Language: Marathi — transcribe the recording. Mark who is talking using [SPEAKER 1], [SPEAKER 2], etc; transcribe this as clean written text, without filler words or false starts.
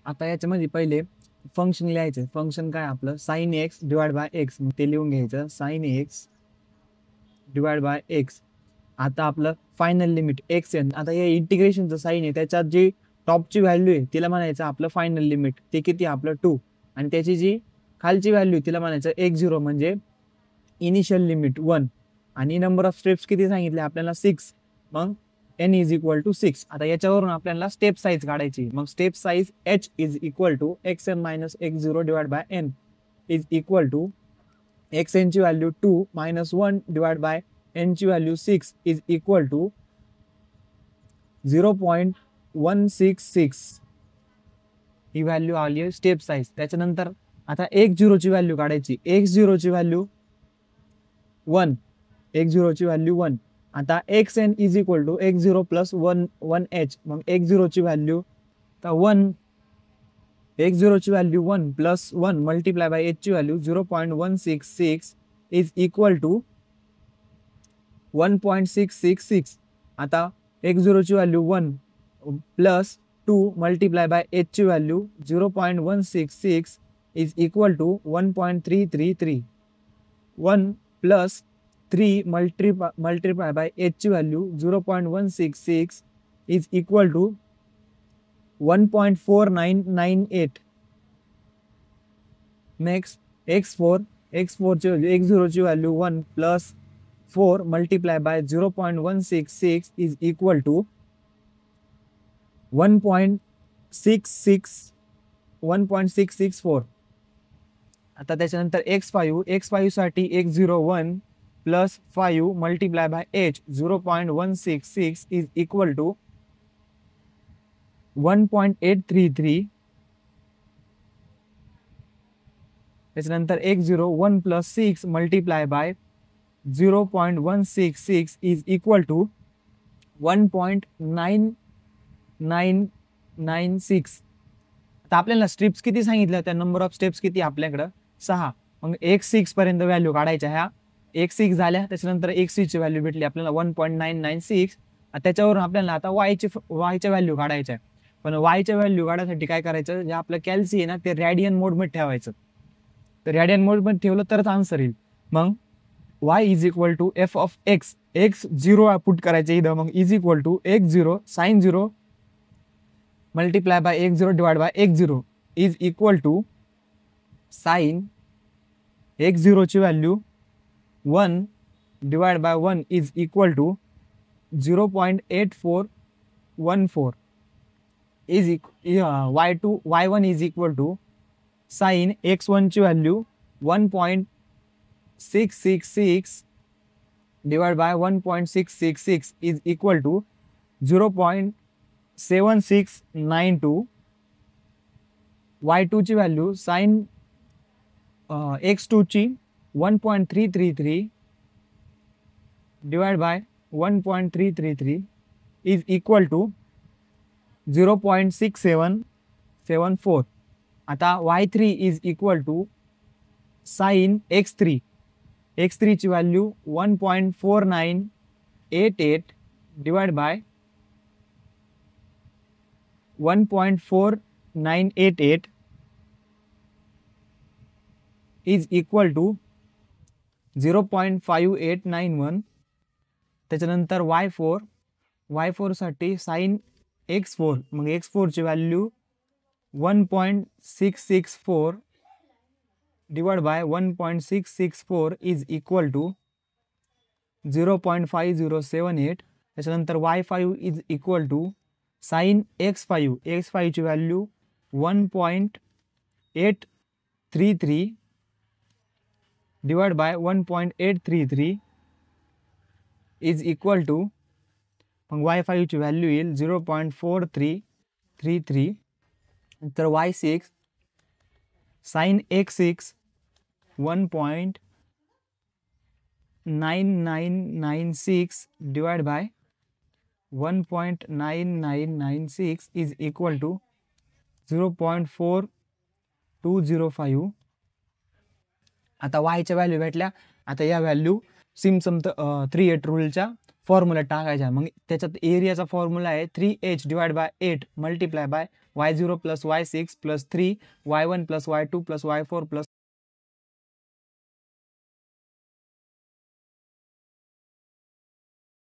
[SPEAKER 1] आता याच्यामध्ये पहिले फंक्शन लिहायचं. फंक्शन काय आपलं sin x divide by x, मग ते लिहून घ्यायचं sin x divide by x. आता आपलं फायनल लिमिट xn. आता हे इंटिग्रेशनचं साइन आहे, त्याच्यात जी टॉपची व्हॅल्यू आहे तिला म्हणायचं आपलं फायनल लिमिट, ते किती आपलं 2, आणि त्याची जी खालची व्हॅल्यू तिला म्हणायचं x0 म्हणजे इनिशियल लिमिट 1, आणि नंबर ऑफ स्टेप्स किती सांगितले आपल्याला 6, मग n इज इक्वल टू 6. आता याच्यावरून आपल्याला स्टेप साईज काढायची. मग step size h is equal to xn minus x0 divide by n is equal to xn ची value 2 minus 1 divide by n ची व्हॅल्यू 6 इज इक्वल टू 0.166. ही व्हॅल्यू आली आहे स्टेप साईज. त्याच्यानंतर आता x0 ची व्हॅल्यू काढायची. x0 ची व्हॅल्यू 1, x0 ची व्हॅल्यू 1. आता xn is equal to x0 plus 1h. मग x0 ची व्हॅल्यू तर 1, x0 ची value 1 plus 1 multiply by h ची व्हॅल्यू 0.166 इज इक्वल टू 1.666. आता x0 ची value 1 plus 2 multiply by h ची value 0.166 is equal to 1.333. 1 plus 3 multiply by h ची value 0.166 is equal to 1.4998. Next x4 ची व्हॅल्यू x0 ची value 1 plus 4 multiply by 0.166 is equal to 1.664. आता त्याच्यानंतर x5 साठी x01 plus 5 multiply by h 0.166 is equal to 1.833. त्याच्यानंतर x01 plus 6 multiply by 0.166 is equal to 1.9996. आता आपल्याला स्टेप्स किती सांगितल्या, त्या नंबर ऑफ स्टेप्स किती आपल्याकडं 6. मग x6 पर्यंत व्हॅल्यू काढायच्या. ह्या x6 झाल्या. त्याच्यानंतर x6 ची व्हॅल्यू भेटली आपल्याला 1.996. त्याच्यावरून आपल्याला आता yच्या व्हॅल्यू काढायच्या. पण yच्या व्हॅल्यू काढायसाठी काय करायचं, जे आपलं कॅल्सी आहे ना ते रॅडियन मोडमध्ये ठेवायचं. तर रॅडियन मोडमध्ये ठेवलं तरच आन्सर येईल. मग y is equal to f of x, x0 put करायचं इथं. मग is equal to x0 sin 0 multiply by x0 divide by x0 is equal to sine x0 ची value 1 divide by 1 is equal to 0.8414 is y1 is equal to sine x1 ची value 1.666 divide by 1.666 is equal to 0.7692. y2 ची व्हॅल्यू साइन x2 ची 1.333 divide by 1.333 is equal to 0.6774. आता y3 is equal to sine x3 ची value 1.4988 divide by 1.4988 is equal to 0.5891. त्याच्यानंतर y4 साठी साइन x4. मग x4 ची value 1.664 divide by 1.664 is equal to 0.5078. त्याच्यानंतर y5 is equal to sine x5 ची value 1.833 divide by 1.833 is equal to, मग y5 ची व्हॅल्यू येईल 0.4333. तर y6 sine x6 1.9996 divide by 1.9996 is equal to 0.4205. आता y च्या व्हॅल्यू भेटल्या. आता या व्हॅल्यू सिम्पसन 3/8 रूलच्या फॉर्म्युला टाकायचा. मग त्याच्यात एरियाचा फॉर्म्युला आहे 3h divide by 8 multiply by y0 plus y6 plus 3 y1 plus y2 plus y4 plus